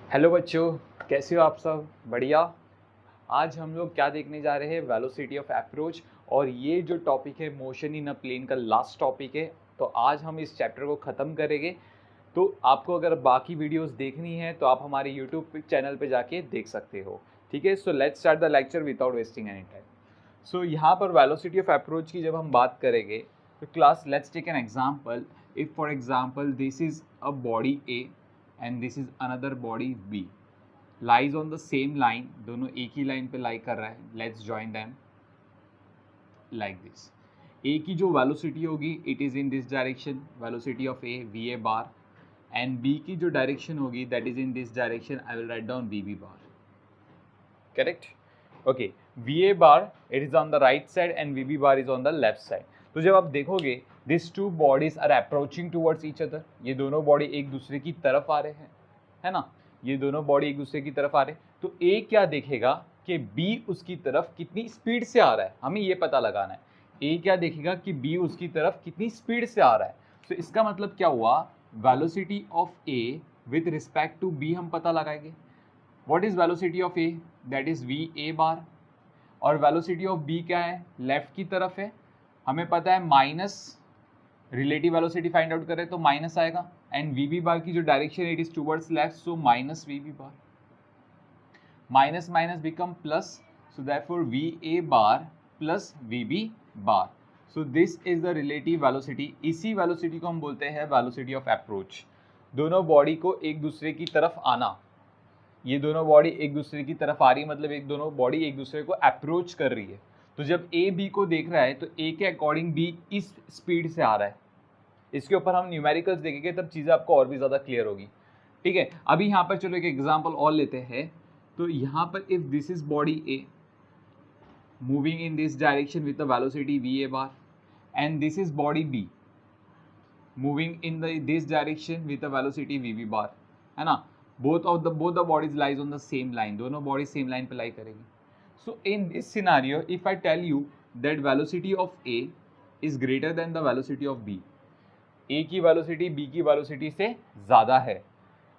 Hello बच्चों, कैसे हो आप सब? बढ़िया। आज हम लोग क्या देखने जा रहे हैं? Velocity of approach. और ये जो टॉपिक है मोशन इन अ प्लेन का लास्ट टॉपिक है। तो आज हम इस चैप्टर को ख़त्म करेंगे। तो आपको अगर बाकी वीडियोस देखनी है तो आप हमारे यूट्यूब चैनल पे जाके देख सकते हो। ठीक है, so let's start the lecture without wasting any time. So यहाँ पर वेलोसिटी ऑफ अप्रोच की जब हम बात करेंगे तो class let's take an example. If for example this is a body A and this is another body B, lies on the same line, दोनों एक ही लाइन पे लाई कर रहा है। Let's join them like this. A की जो velocity होगी it is in this direction, velocity of A V A bar, and B की जो डायरेक्शन होगी that is in this direction, I will write down V B bar. Correct? Okay, V A bar it is on the right side and V B bar is on the left side. तो जब आप देखोगे this two bodies are approaching towards each other, ये दोनों body एक दूसरे की तरफ आ रहे हैं, है ना? ये दोनों बॉडी एक दूसरे की तरफ आ रहे हैं। तो ए क्या देखेगा कि बी उसकी तरफ कितनी स्पीड से आ रहा है, हमें ये पता लगाना है। ए क्या देखेगा कि बी उसकी तरफ कितनी स्पीड से आ रहा है। तो इसका मतलब क्या हुआ, velocity of A with respect to B हम पता लगाएंगे। What is velocity of A? That is V A bar. और वेलोसिटी ऑफ बी क्या है? लेफ्ट की तरफ है, हमें पता है minus, relative velocity find out करें तो माइनस आएगा। एंड वी बी बार की जो direction it is towards left, so minus we B bar, minus minus become plus, so therefore V A bar plus V B bar. So this is the relative velocity. इसी velocity को हम बोलते हैं velocity of approach. दोनों body को एक दूसरे की तरफ आना, ये दोनों बॉडी एक दूसरे की तरफ आ रही है, मतलब एक दोनों बॉडी एक दूसरे को अप्रोच कर रही है। तो जब ए बी को देख रहा है तो ए के अकॉर्डिंग बी इस स्पीड से आ रहा है। इसके ऊपर हम न्यूमेरिकल्स देखेंगे तब चीज़ें आपको और भी ज़्यादा क्लियर होगी। ठीक है, अभी यहाँ पर चलो एक एग्जाम्पल और लेते हैं। तो यहाँ पर if this is body A moving in this direction with the velocity we A bar, and this is body B moving in this direction with the velocity V B bar, है ना? both the bodies lies on the same line, दोनों body same line पे lie करेगी। So in this scenario if I tell you that velocity of A is greater than the velocity of B, A की velocity B की velocity से ज़्यादा है,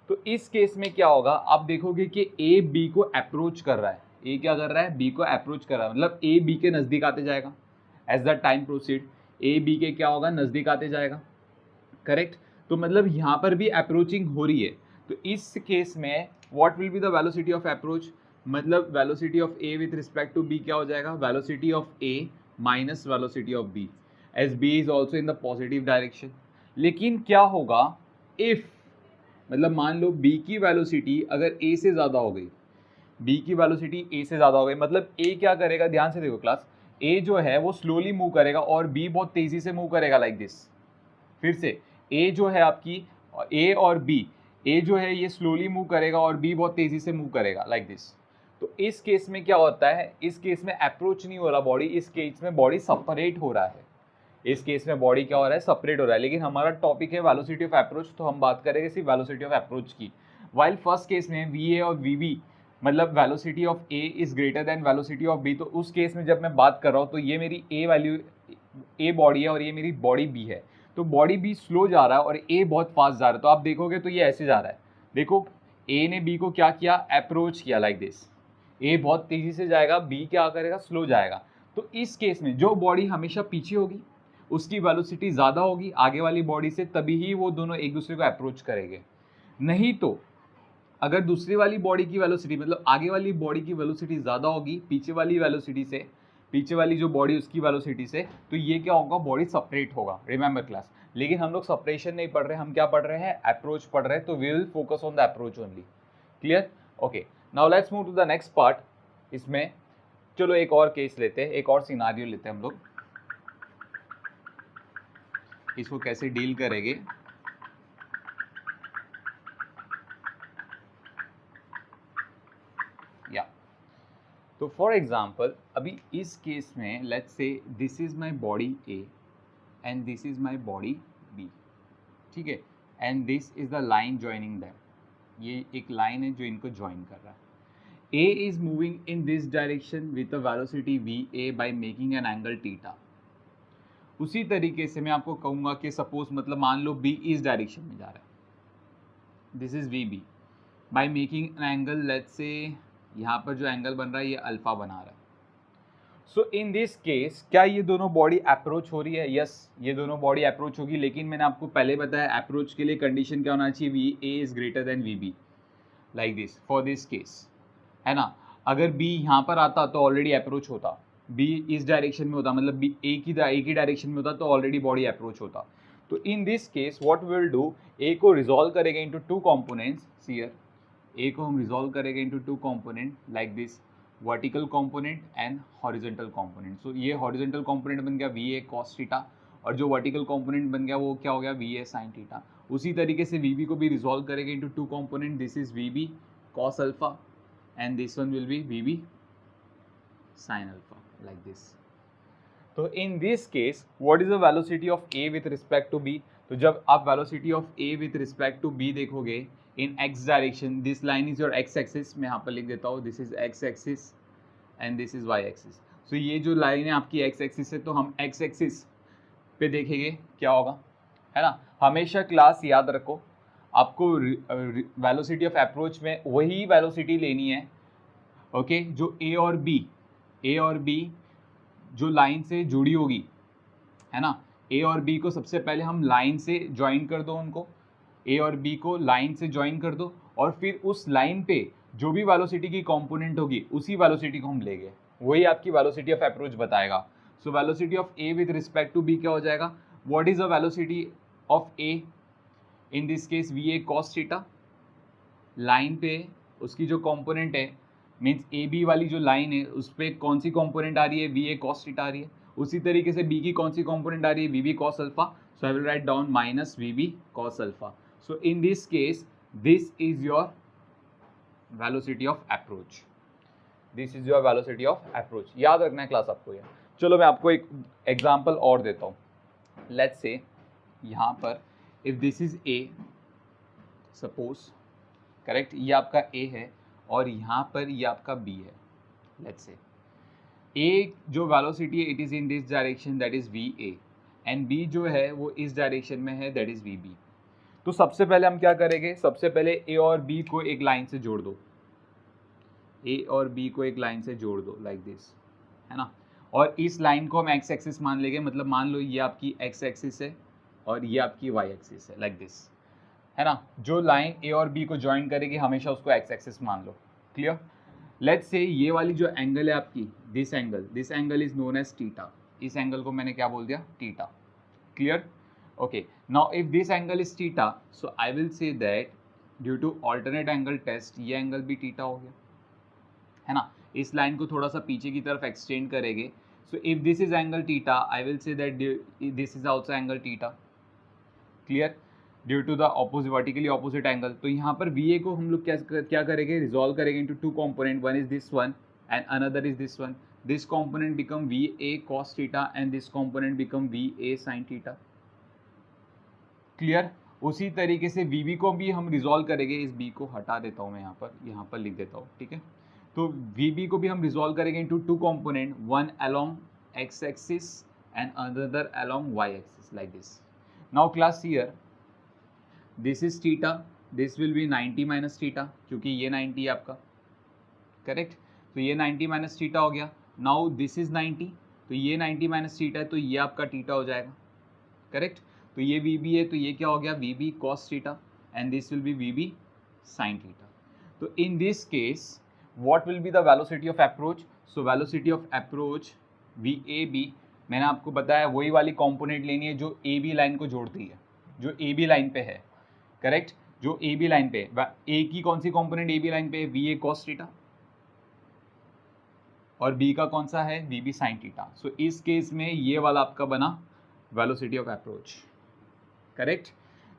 तो इस केस में क्या होगा? आप देखोगे कि ए बी को अप्रोच कर रहा है। ए क्या कर रहा है? बी को अप्रोच कर रहा है, मतलब ए बी के नज़दीक आते जाएगा। As the time proceed A B के क्या होगा? नज़दीक आते जाएगा। करेक्ट? तो मतलब यहाँ पर भी अप्रोचिंग हो रही है। तो इस केस में what will be the velocity of approach? मतलब velocity of A with respect to B क्या हो जाएगा? Velocity of A minus velocity of B, as B is also in the positive direction. लेकिन क्या होगा इफ, मतलब मान लो बी की वेलोसिटी अगर ए से ज़्यादा हो गई, बी की वेलोसिटी ए से ज़्यादा हो गई, मतलब ए क्या करेगा? ध्यान से देखो क्लास, ए जो है वो स्लोली मूव करेगा और बी बहुत तेज़ी से मूव करेगा लाइक दिस। फिर से ए जो है आपकी, ए और बी, ए जो है ये स्लोली मूव करेगा और बी बहुत तेज़ी से मूव करेगा लाइक दिस। तो इस केस में क्या होता है? इस केस में अप्रोच नहीं हो रहा बॉडी, इस केस में बॉडी सेपरेट हो रहा है। इस केस में बॉडी क्या हो रहा है? सेपरेट हो रहा है। लेकिन हमारा टॉपिक है वेलोसिटी ऑफ अप्रोच, तो हम बात करेंगे सिर्फ वेलोसिटी ऑफ अप्रोच की। वाइल फर्स्ट केस में वी ए और वी बी, मतलब velocity of A is greater than velocity of B, तो उस केस में जब मैं बात कर रहा हूँ तो ये मेरी ए वैल्यू, ए बॉडी है और ये मेरी बॉडी बी है। तो बॉडी बी स्लो जा रहा है और ए बहुत फास्ट जा रहा है। तो आप देखोगे तो ये ऐसे जा रहा है। देखो ए ने बी को क्या किया? अप्रोच किया लाइक दिस। ए बहुत तेज़ी से जाएगा, बी क्या करेगा? स्लो जाएगा। तो इस केस में जो बॉडी हमेशा पीछे होगी उसकी वेलोसिटी ज़्यादा होगी आगे वाली बॉडी से, तभी ही वो दोनों एक दूसरे को अप्रोच करेंगे। नहीं तो अगर दूसरी वाली बॉडी की वेलोसिटी, मतलब आगे वाली बॉडी की वेलोसिटी ज़्यादा होगी पीछे वाली वेलोसिटी से, पीछे वाली जो बॉडी उसकी वेलोसिटी से, तो ये क्या होगा? बॉडी सेपरेट होगा। रिमेंबर क्लास, लेकिन हम लोग सेपरेशन नहीं पढ़ रहे, हम क्या पढ़ रहे हैं? अप्रोच पढ़ रहे हैं। तो we will focus on the approach only. Clear? Okay, now let's move to the next part. इसमें चलो एक और केस लेते हैं, एक और सिनारियो लेते हैं हम लोग। इसको कैसे डील करेंगे? या तो फॉर एग्जाम्पल अभी इस केस में let's say this is my body A and this is my body B, ठीक है? And this is the line joining them, ये एक लाइन है जो इनको ज्वाइन कर रहा है। A is moving in this direction with the velocity we A by making an angle theta. उसी तरीके से मैं आपको कहूँगा कि सपोज, मतलब मान लो बी इस डायरेक्शन में जा रहा है, this is V B, by making an angle, let's say यहाँ पर जो एंगल बन रहा है ये अल्फा बना रहा है। सो इन दिस केस क्या ये दोनों बॉडी अप्रोच हो रही है? यस, ये दोनों बॉडी अप्रोच होगी, लेकिन मैंने आपको पहले बताया अप्रोच के लिए कंडीशन क्या होना चाहिए, V A is greater than V B, like this for this case, है ना। अगर बी यहाँ पर आता तो ऑलरेडी अप्रोच होता, बी इस डायरेक्शन में होता, मतलब बी एक ही डायरेक्शन में होता तो ऑलरेडी बॉडी अप्रोच होता। तो in this case what we will do, A को रिजॉल्व करेंगे into two components here, A को हम रिजॉल्व करेंगे into two component like this, vertical component and horizontal component. So ये हॉरिजॉन्टल कंपोनेंट बन गया वी ए कॉस थीटा, और जो वर्टिकल कंपोनेंट बन गया वो क्या हो गया, वी ए साइन थीटा। उसी तरीके से वी बी को भी रिजॉल्व करेंगे into two component, this is V B cos alpha and this one will be VB sin alpha, like this. तो in this case what is the velocity of A with respect to B? तो जब आप velocity of A with respect to B देखोगे in x direction, this line is your x axis, मैं यहाँ पर लिख देता हूँ, this is x axis and this is y axis. so ये जो लाइन है आपकी x axis है, तो हम x axis पे देखेंगे क्या होगा, है ना। हमेशा क्लास याद रखो, आपको वेलोसिटी ऑफ अप्रोच में वही वेलोसिटी लेनी है, ओके, जो ए और बी जो लाइन से जुड़ी होगी, है ना। ए और बी को सबसे पहले हम लाइन से ज्वाइन कर दो, उनको ए और बी को लाइन से ज्वाइन कर दो, और फिर उस लाइन पे जो भी वेलोसिटी की कंपोनेंट होगी उसी वेलोसिटी को हम लेंगे, वही आपकी वेलोसिटी ऑफ अप्रोच बताएगा। So velocity of A with respect to B क्या हो जाएगा, what is the velocity of A in this case, V A cos theta, line पे उसकी जो कंपोनेंट है, मीन्स ए बी वाली जो लाइन है उस पर कौन सी कंपोनेंट आ रही है, वी ए कॉस थीटा आ रही है। उसी तरीके से बी की कौन सी कंपोनेंट आ रही है, V B cos alpha. So I will write down minus we B cos alpha. So in this case this is your velocity of approach, this is your velocity of approach. याद रखना है class आपको ये। चलो मैं आपको एक example और देता हूँ। लेट्स से यहाँ पर if this is A, suppose, correct, ये आपका ए है और यहाँ पर ये आपका बी है। लेट्स से ए जो वेलोसिटी है it is in this direction, that is V A, and B जो है वो इस डायरेक्शन में है, दैट इज़ वी बी। तो सबसे पहले हम क्या करेंगे, सबसे पहले ए और बी को एक लाइन से जोड़ दो, ए और बी को एक लाइन से जोड़ दो लाइक दिस, है ना। और इस लाइन को हम एक्स एक्सिस मान लेंगे, मतलब मान लो ये आपकी एक्स एक्सिस है और ये आपकी वाई एक्सिस है, लाइक दिस, है ना। जो लाइन ए और बी को ज्वाइन करेगी हमेशा उसको एक्स एक्सिस मान लो, क्लियर। लेट्स से ये वाली जो एंगल है आपकी, this angle is known as theta, इस एंगल को मैंने क्या बोल दिया, theta, clear. Okay, now if this angle is theta, so I will say that due to alternate angle test ये एंगल भी थीटा हो गया, है ना। इस लाइन को थोड़ा सा पीछे की तरफ एक्सटेंड करेंगे, so if this is angle theta I will say that this is also angle theta, clear, due to the opposite vertically opposite angle. तो यहाँ पर वी ए को हम लोग क्या करेंगे, रिजॉल्व करेंगे into two component, one is this one and another is this one. This component become we A cos theta and this component become V A sine theta, clear. उसी तरीके से we B को भी हम resolve करेंगे, इस B को हटा देता हूँ मैं यहाँ पर लिख देता हूँ, ठीक है। तो वी बी को भी हम रिजॉल्व करेंगे into two component, one along X axis and another along Y axis, like this. Now class here this is theta, this will be 90 minus theta, क्योंकि ये 90 है आपका, करेक्ट। तो ये 90 माइनस थीटा हो गया। नाउ दिस इज 90, तो ये 90 माइनस थीटा है, तो ये आपका थीटा हो जाएगा, करेक्ट। तो ये वी बी है, तो ये क्या हो गया, v B cos theta and this will be v b sine theta. तो in this case what will be the velocity of approach? So velocity of approach VAB, मैंने आपको बताया वही वाली कंपोनेंट लेनी है जो AB लाइन को जोड़ती है, जो AB लाइन पे है, करेक्ट। जो AB लाइन पे A की कौन सी कंपोनेंट AB लाइन पे है, VA cos थीटा, और B का कौन सा है, VB sin थीटा। सो इस केस में ये वाला आपका बना वेलोसिटी ऑफ अप्रोच, करेक्ट।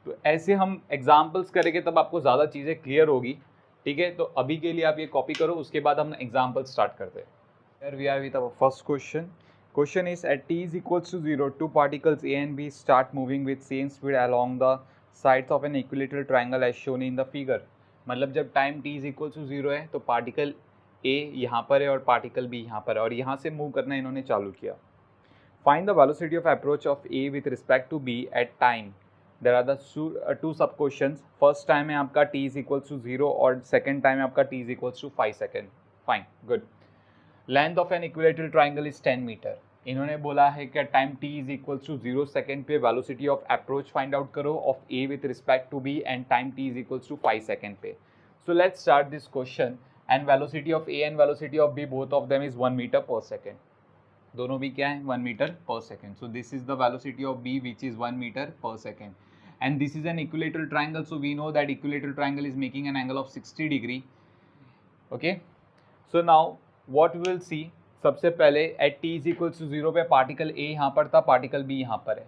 तो ऐसे हम एग्जाम्पल्स करेंगे तब आपको ज़्यादा चीज़ें क्लियर होगी, ठीक है। तो अभी के लिए आप ये कॉपी करो, उसके बाद हम एग्जाम्पल स्टार्ट करते हैं। Here we are with our first question. Question is at t is equals to 0, two particles A and B start moving with same speed along the sides of an equilateral triangle as shown in the figure. मतलब जब time t is equals to 0 है तो particle A यहाँ पर है और particle B यहाँ पर है, और यहाँ से मूव करना इन्होंने चालू किया। Find the velocity of approach of A with respect to B at time there are the two sub question. First time है आपका t इज इक्वल्स टू 0 और सेकेंड टाइम है आपका t is equals to 5 second. Fine, good. Length of an equilateral triangle is 10 metre. इन्होंने बोला है कि time t is equals to 0 second पे velocity of approach find out करो of a with respect to b and time t is equals to 5 second पे. So let's start this question. And velocity of a and velocity of b both of them is 1 metre per second. दोनों भी क्या है 1 metre per second. So this is the velocity of b which is 1 metre per second. And this is an equilateral triangle, so we know that equilateral triangle is making an angle of 60 degree. Okay, so now what we will see, सबसे पहले at t is equals to 0 पे particle a यहाँ पर था, particle b यहाँ पर है.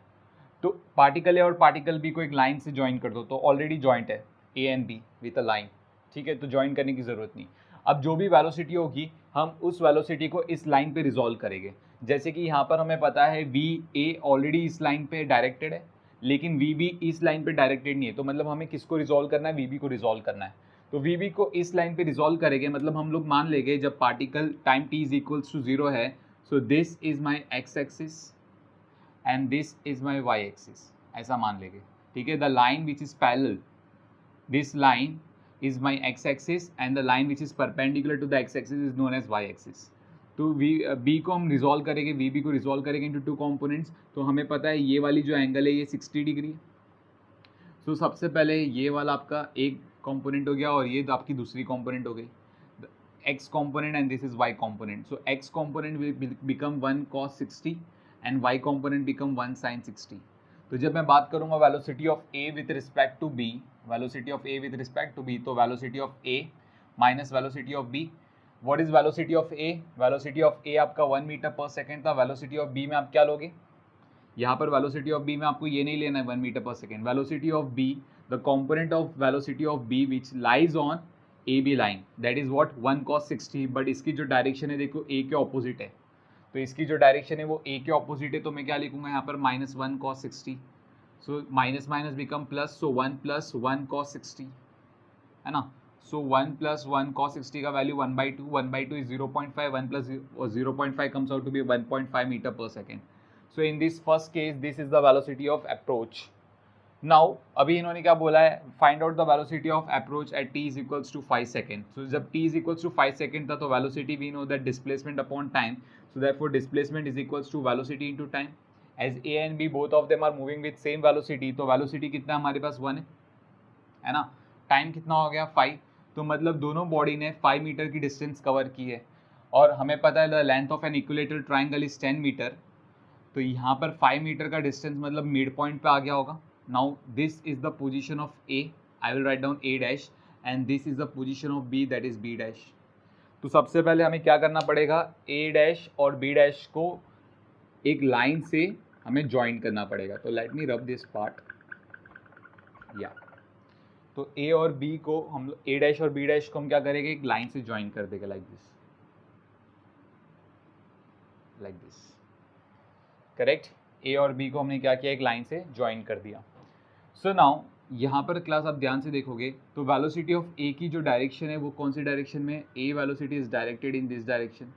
तो पार्टिकल a और पार्टिकल b को एक लाइन से ज्वाइन कर दो. तो ऑलरेडी जॉइंट है a and b with a line. ठीक है, तो ज्वाइन करने की ज़रूरत नहीं. अब जो भी वेलोसिटी होगी हम उस वेलोसिटी को इस लाइन पे रिजॉल्व करेंगे. जैसे कि यहाँ पर हमें पता है वी ए ऑलरेडी इस लाइन पे डायरेक्टेड है, लेकिन वी बी इस लाइन पे डायरेक्टेड नहीं है. तो मतलब हमें किसको रिजॉल्व करना है, वी बी को रिजॉल्व करना है. तो वी बी को इस लाइन पे रिजॉल्व करेंगे, मतलब हम लोग मान लेंगे जब particle time T is equals to 0 है, so this is my X axis and this is my Y axis, ऐसा मान लेंगे. ठीक है, the line which is parallel, this line is my X axis and the line which is perpendicular to the X axis is known as Y axis. तो B को हम resolve करेंगे, V B को रिजॉल्व करेंगे into two components. तो हमें पता है ये वाली जो एंगल है ये 60 डिग्री है. सो सबसे पहले ये वाला आपका एक कंपोनेंट हो गया और ये आपकी दूसरी कंपोनेंट हो गई, x component and this is y component. So x component will become 1 cos 60 and y component become 1 sin 60. तो जब मैं बात करूँगा velocity of A with respect to B, velocity of A with respect to B, तो velocity of A minus velocity of B. What is velocity of A? Velocity of A आपका 1 metre per second था. Velocity of B में आप क्या लोगे, यहाँ पर velocity of B में आपको ये नहीं लेना है 1 metre per second. Velocity of B, the component of velocity of B which lies on A B line, that is what 1 cos 60. But इसकी जो डायरेक्शन है देखो A के ऑपोजिट है, तो इसकी जो डायरेक्शन है वो A के ऑपोजिट है. तो मैं क्या लिखूंगा यहाँ पर -1 cos 60. So minus minus become plus, so 1 + 1 cos 60 है ना. So 1 + 1 cos 60 का value 1/2, 1/2 is 0.5, 1 + 0.5 comes out to be 1.5 meter per second. So in this first case, this is the velocity of approach. Now, अभी इन्होंने क्या बोला है, find out the velocity of approach at t is equals to 5 second. So जब t is equals to 5 second था तो velocity we know that displacement upon time. So therefore displacement is equals to velocity into time. As a and b both of them are moving with same velocity, तो velocity कितना हमारे पास 1 है ना. Time कितना हो गया 5. तो मतलब दोनों बॉडी ने 5 मीटर की डिस्टेंस कवर की है और हमें पता है the length of an equilateral triangle is 10 metre. तो यहाँ पर 5 मीटर का डिस्टेंस मतलब मिड पॉइंट पे आ गया होगा. Now this is the position of A, I will write down A dash, and this is the position of B, that is B dash. तो सबसे पहले हमें क्या करना पड़ेगा, ए डैश और बी डैश को एक लाइन से हमें ज्वाइन करना पड़ेगा. तो let me rub this part. या तो ए और बी को हम लोग, ए डैश और बी डैश को हम क्या करेंगे, एक लाइन से ज्वाइन कर देंगे like this, like this. Correct, A और बी को हमने क्या किया, एक लाइन से ज्वाइन कर दिया. सो नाउ यहाँ पर क्लास आप ध्यान से देखोगे तो वेलोसिटी ऑफ ए की जो डायरेक्शन है वो कौन सी डायरेक्शन में, A velocity is directed in this direction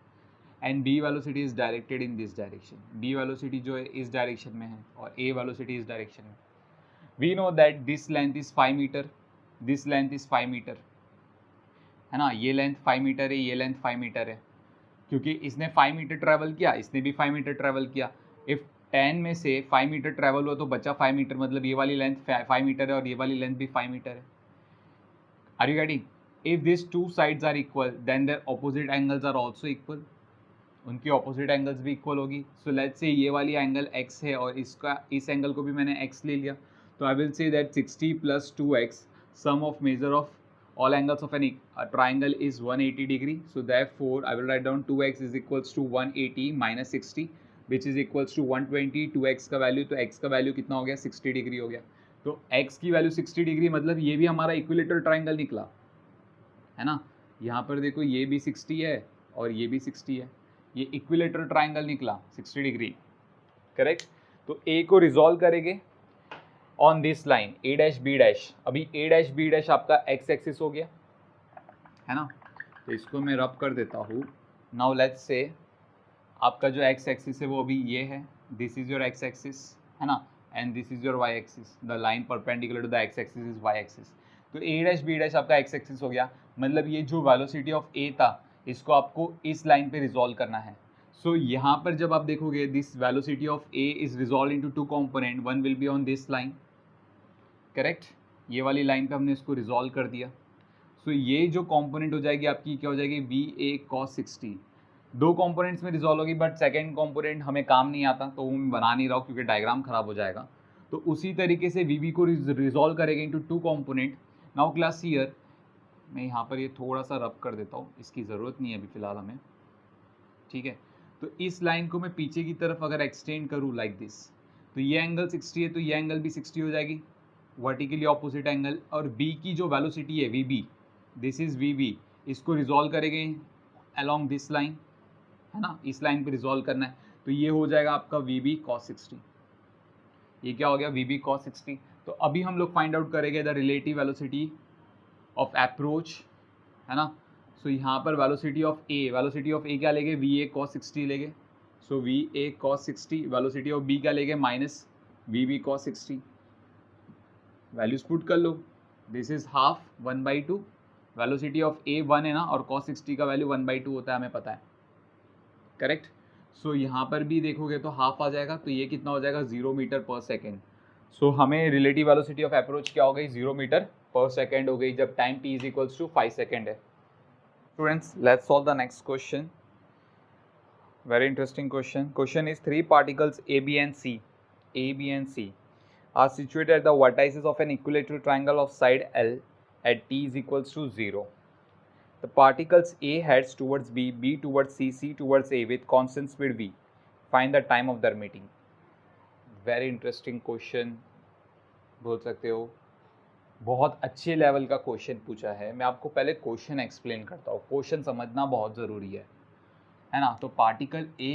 and B velocity is directed in this direction. B velocity जो है इस डायरेक्शन में है और ए वेलोसिटी इस डायरेक्शन में. We know that this length is 5 metre, this length is 5 metre है ना. ये लेंथ 5 मीटर है, ये लेंथ 5 मीटर है, क्योंकि इसने 5 मीटर ट्रैवल किया, इसने भी 5 मीटर ट्रैवल किया. इफ 10 में से 5 मीटर ट्रैवल हुआ तो बचा 5 मीटर, मतलब ये वाली लेंथ 5 मीटर है और ये वाली लेंथ भी 5 मीटर है. Are you getting? If this two sides are equal then their opposite angles are also equal, उनकी ऑपोजिट एंगल्स भी इक्वल होगी. सो लेट्स से ये वाली एंगल x है और इसका इस एंगल को भी मैंने x ले लिया. तो आई will say that 60 + 2x sum of measure of all angles of a triangle is 180 degree. So therefore I will write down 2x is equals to 180 minus 60 which is equals to 120. 2x का value, तो x का value कितना हो गया, 60 degree हो गया. तो x की वैल्यू 60 डिग्री, मतलब ये भी हमारा इक्विलेटरल ट्राइंगल निकला है ना. यहाँ पर देखो ये भी 60 है और ये भी 60 है, ये इक्विलेटरल ट्राइंगल निकला 60 डिग्री. करेक्ट. तो a को रिजॉल्व करेंगे on this line A dash B dash. अभी ए डैश बी डैश आपका एक्स एक्सिस हो गया है ना. तो इसको मैं रब कर देता हूँ. नाउ लेट्स से आपका जो एक्स एक्सिस है वो अभी ये है, this is your X axis है ना, and this is your Y axis, the line perpendicular to the X axis is Y axis. तो ए डैश बी डैश आपका एक्स एक्सिस हो गया, मतलब ये जो वेलोसिटी ऑफ ए था इसको आपको इस लाइन पे रिजॉल्व करना है। सो यहाँ पर जब आप देखोगे this velocity of A is resolve into two component, one will be on this line, correct, ये वाली लाइन पे हमने इसको रिजॉल्व कर दिया। सो ये जो कंपोनेंट हो जाएगी आपकी क्या हो जाएगी, वी ए कॉस 60, दो कंपोनेंट्स में रिजॉल्व होगी, बट सेकंड कंपोनेंट हमें काम नहीं आता तो वो मैं बना नहीं रहा हूँ क्योंकि डायग्राम खराब हो जाएगा। तो उसी तरीके से वी बी को रिजॉल्व करेंगे into two component. Now class here मैं यहाँ पर ये थोड़ा सा रब कर देता हूँ, इसकी ज़रूरत नहीं है अभी फ़िलहाल हमें, ठीक है। तो इस लाइन को मैं पीछे की तरफ अगर एक्सटेंड करूँ लाइक दिस, तो ये एंगल 60 है तो ये एंगल भी 60 हो जाएगी, वर्टिकली ऑपोजिट एंगल। और बी की जो वेलोसिटी है V B, this is V B, इसको रिजॉल्व करेंगे अलॉन्ग दिस लाइन, है ना, इस लाइन पे रिजॉल्व करना है। तो ये हो जाएगा आपका वी बी कॉस 60, ये क्या हो गया वी बी कॉस 60। तो अभी हम लोग फाइंड आउट करेंगे the relative velocity of approach, है ना। सो यहाँ पर वेलोसिटी ऑफ ए क्या लेंगे, वी ए कॉस 60 लेंगे। So v A cos 60, velocity of B क्या लेंगे, minus we B cos 60, values put कर लो, this is half 1/2, velocity of A 1 है ना, और कॉस 60 का वैल्यू 1/2 होता है हमें पता है, करेक्ट। सो यहाँ पर भी देखोगे तो हाफ आ जाएगा, तो ये कितना हो जाएगा 0 मीटर पर सेकेंड। सो हमें रिलेटिव वेलोसिटी ऑफ अप्रोच क्या हो गई, 0 मीटर पर सेकेंड हो गई जब time t is equals to 5 second है। Students let's solve the next question, very interesting question. Question is 3 particles A, B and C are situated at the vertices of an equilateral triangle of side L at t is equals to 0. The particles A heads towards B, B towards C, C towards A with constant speed v. Find the time of their meeting. Very interesting question बोल सकते हो, बहुत अच्छे level का question पूछा है। मैं आपको पहले क्वेश्चन एक्सप्लेन करता हूँ, क्वेश्चन समझना बहुत ज़रूरी है ना। तो पार्टिकल A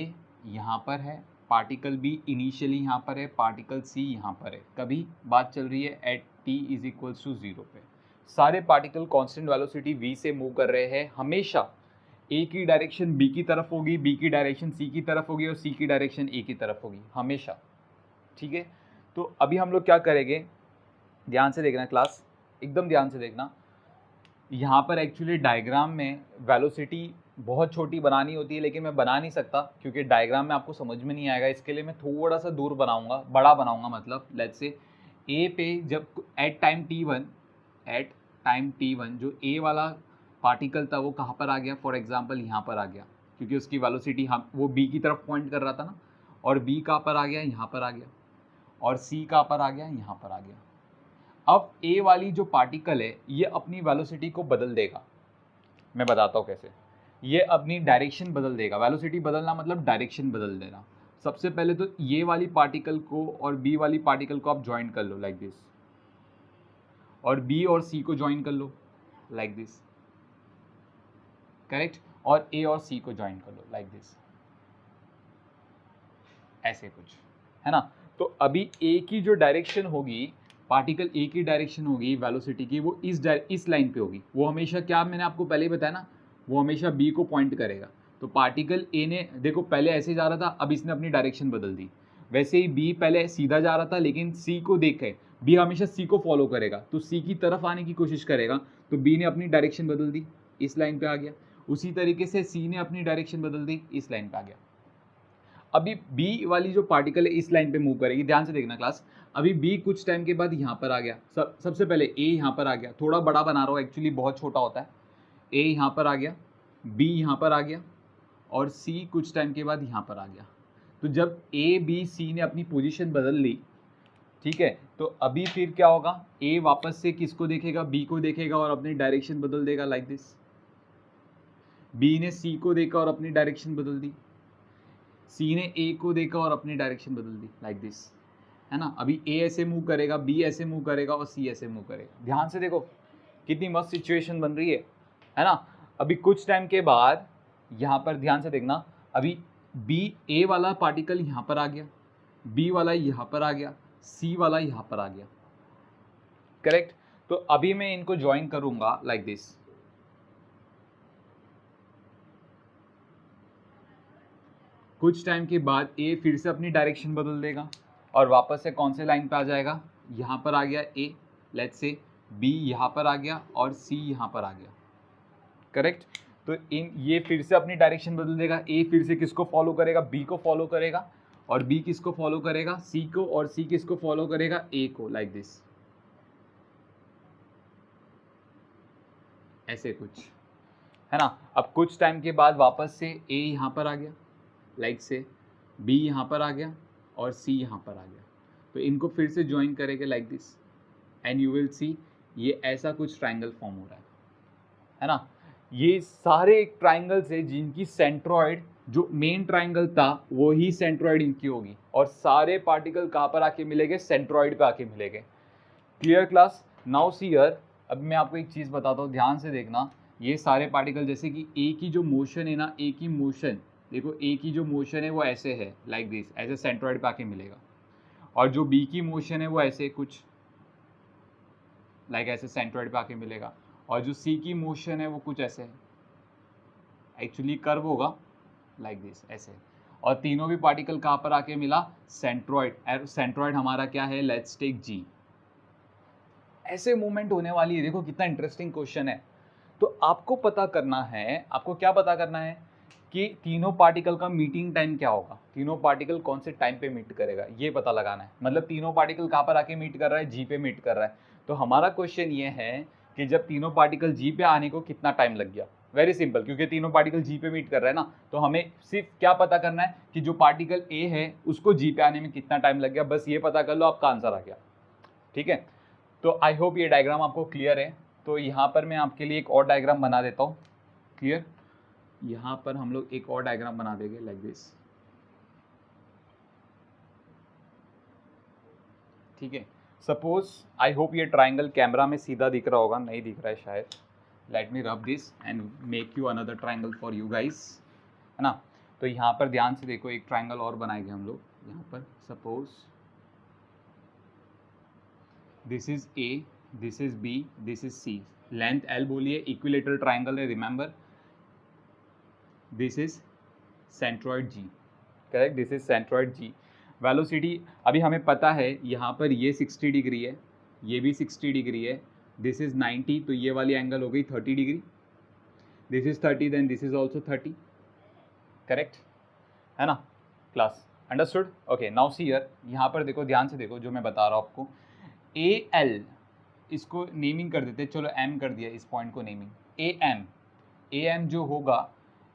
यहाँ पर है, पार्टिकल B इनिशियली यहाँ पर है, पार्टिकल C यहाँ पर है। कभी बात चल रही है at t is equals to 0 पे। सारे पार्टिकल कांस्टेंट वेलोसिटी v से मूव कर रहे हैं। हमेशा A की डायरेक्शन B की तरफ होगी, B की डायरेक्शन C की तरफ होगी और C की डायरेक्शन A की तरफ होगी हमेशा, ठीक है। तो अभी हम लोग क्या करेंगे, ध्यान से देखना क्लास, एकदम ध्यान से देखना। यहाँ पर एक्चुअली डायग्राम में वेलोसिटी बहुत छोटी बनानी होती है, लेकिन मैं बना नहीं सकता क्योंकि डायग्राम में आपको समझ में नहीं आएगा। इसके लिए मैं थोड़ा सा दूर बनाऊंगा, बड़ा बनाऊंगा। मतलब लेट्स से ए पे जब एट टाइम t1 जो ए वाला पार्टिकल था वो कहाँ पर आ गया, फॉर एग्जांपल यहाँ पर आ गया, क्योंकि उसकी वेलोसिटी हम वो बी की तरफ पॉइंट कर रहा था ना, और बी कहाँ पर आ गया, यहाँ पर आ गया, और सी कहाँ पर आ गया, यहाँ पर आ गया। अब ए वाली जो पार्टिकल है ये अपनी वेलोसिटी को बदल देगा, मैं बताता हूँ कैसे। ये अपनी डायरेक्शन बदल देगा, वेलोसिटी बदलना मतलब डायरेक्शन बदल देना। सबसे पहले तो ये वाली पार्टिकल को और बी वाली पार्टिकल को आप ज्वाइन कर लो लाइक दिस, और बी और सी को ज्वाइन कर लो लाइक दिस, करेक्ट, और ए और सी को ज्वाइन कर लो लाइक दिस, ऐसे कुछ, है ना। तो अभी ए की जो डायरेक्शन होगी, पार्टिकल ए की डायरेक्शन होगी वेलोसिटी की, वो इस लाइन पे होगी। वो हमेशा क्या, मैंने आपको पहले ही बताया ना, वो हमेशा बी को पॉइंट करेगा। तो पार्टिकल ए ने देखो पहले ऐसे जा रहा था, अब इसने अपनी डायरेक्शन बदल दी। वैसे ही बी पहले सीधा जा रहा था, लेकिन सी को देख के बी हमेशा सी को फॉलो करेगा, तो सी की तरफ आने की कोशिश करेगा। तो बी ने अपनी डायरेक्शन बदल दी, इस लाइन पे आ गया। उसी तरीके से सी ने अपनी डायरेक्शन बदल दी, इस लाइन पे आ गया। अभी बी वाली जो पार्टिकल है इस लाइन पे मूव करेगी, ध्यान से देखना क्लास। अभी बी कुछ टाइम के बाद यहाँ पर आ गया, सबसे पहले ए यहाँ पर आ गया, थोड़ा बड़ा बना रहा हूँ एक्चुअली, बहुत छोटा होता है। ए यहाँ पर आ गया, बी यहाँ पर आ गया, और सी कुछ टाइम के बाद यहाँ पर आ गया। तो जब ए बी सी ने अपनी पोजीशन बदल ली, ठीक है, तो अभी फिर क्या होगा, ए वापस से किसको देखेगा, बी को देखेगा और अपनी डायरेक्शन बदल देगा लाइक दिस। बी ने सी को देखा और अपनी डायरेक्शन बदल दी, सी ने ए को देखा और अपनी डायरेक्शन बदल दी लाइक दिस, है ना। अभी ए ऐसे मूव करेगा, बी ऐसे मूव करेगा और सी ऐसे मूव करेगा। ध्यान से देखो कितनी मस्त सिचुएशन बन रही है ना। अभी कुछ टाइम के बाद यहाँ पर ध्यान से देखना, अभी बी ए वाला पार्टिकल यहाँ पर आ गया, बी वाला यहाँ पर आ गया, सी वाला यहाँ पर आ गया, करेक्ट। तो अभी मैं इनको ज्वाइन करूंगा लाइक दिस। कुछ टाइम के बाद ए फिर से अपनी डायरेक्शन बदल देगा, और वापस से कौन से लाइन पे आ जाएगा, यहाँ पर आ गया ए, लेट्स से बी यहाँ पर आ गया और सी यहाँ पर आ गया, करेक्ट। तो इन ये फिर से अपनी डायरेक्शन बदल देगा, ए फिर से किसको फॉलो करेगा, बी को फॉलो करेगा, और बी किसको फॉलो करेगा, सी को, और सी किसको फॉलो करेगा, ए को, लाइक दिस, ऐसे कुछ है ना। अब कुछ टाइम के बाद वापस से ए यहाँ पर आ गया, लाइक से बी यहाँ पर आ गया और सी यहाँ पर आ गया, तो इनको फिर से ज्वाइन करेंगे like this, and you will see ये ऐसा कुछ ट्राइंगल फॉर्म हो रहा है ना। ये सारे ट्राइंगल्स है जिनकी सेंट्रॉइड, जो मेन ट्राइंगल था वही सेंट्रॉइड इनकी होगी, और सारे पार्टिकल कहाँ पर आके मिलेंगे, सेंट्रॉइड पे आके मिलेंगे। Clear class, now see here. अब मैं आपको एक चीज़ बताता हूँ, ध्यान से देखना। ये सारे पार्टिकल, जैसे कि ए की जो मोशन है ना, ए की मोशन देखो, ए की जो मोशन है वो ऐसे है, लाइक दिस, ऐसे सेंट्रॉइड पे आके मिलेगा, और जो बी की मोशन है वो ऐसे कुछ लाइक ऐसे सेंट्रॉइड पे आके मिलेगा, और जो सी की मोशन है वो कुछ ऐसे है, एक्चुअली कर्व होगा लाइक दिस, ऐसे। और तीनों भी पार्टिकल कहाँ पर आके मिला, सेंट्रॉइड। सेंट्रॉइड हमारा क्या है, लेट्स टेक जी। ऐसे मूवमेंट होने वाली है, देखो कितना इंटरेस्टिंग क्वेश्चन है। तो आपको पता करना है, आपको क्या पता करना है कि तीनों पार्टिकल का मीटिंग टाइम क्या होगा, तीनों पार्टिकल कौन से टाइम पे मीट करेगा, ये पता लगाना है। मतलब तीनों पार्टिकल कहाँ पर आके मीट कर रहा है, जी पे मीट कर रहा है। तो हमारा क्वेश्चन ये है कि जब तीनों पार्टिकल जी पे आने को कितना टाइम लग गया। वेरी सिंपल, क्योंकि तीनों पार्टिकल जी पे मीट कर रहा है ना, तो हमें सिर्फ क्या पता करना है कि जो पार्टिकल ए है उसको जी पे आने में कितना टाइम लग गया, बस ये पता कर लो, आपका आंसर आ गया। ठीक है, तो आई होप ये डायग्राम आपको क्लियर है। तो यहाँ पर मैं आपके लिए एक और डायग्राम बना देता हूँ। क्लियर, यहाँ पर हम लोग एक और डायग्राम बना देंगे लाइक दिस। ठीक है, सपोज, आई होप ये ट्राइंगल कैमरा में सीधा दिख रहा होगा, नहीं दिख रहा है शायद। Let me rub this and make you another triangle for you guys, है ना। तो यहाँ पर ध्यान से देखो, एक ट्राइंगल और बनाएंगे हम लोग यहाँ पर। Suppose this is A, this is B, this is C, length L बोलिए, इक्विलेटरल ट्राइंगल है, remember. This is centroid G, correct, this is centroid G. Velocity अभी हमें पता है, यहाँ पर ये 60 डिग्री है, ये भी 60 डिग्री है, दिस इज 90, तो ये वाली एंगल हो गई 30 degree, this is 30, then this is also 30, correct है ना class, understood. Okay, now see here, यहाँ पर देखो, ध्यान से देखो जो मैं बता रहा हूँ आपको। ए एल, इसको नेमिंग कर देते, चलो एम कर दिया इस पॉइंट को नेमिंग, ए एम जो होगा,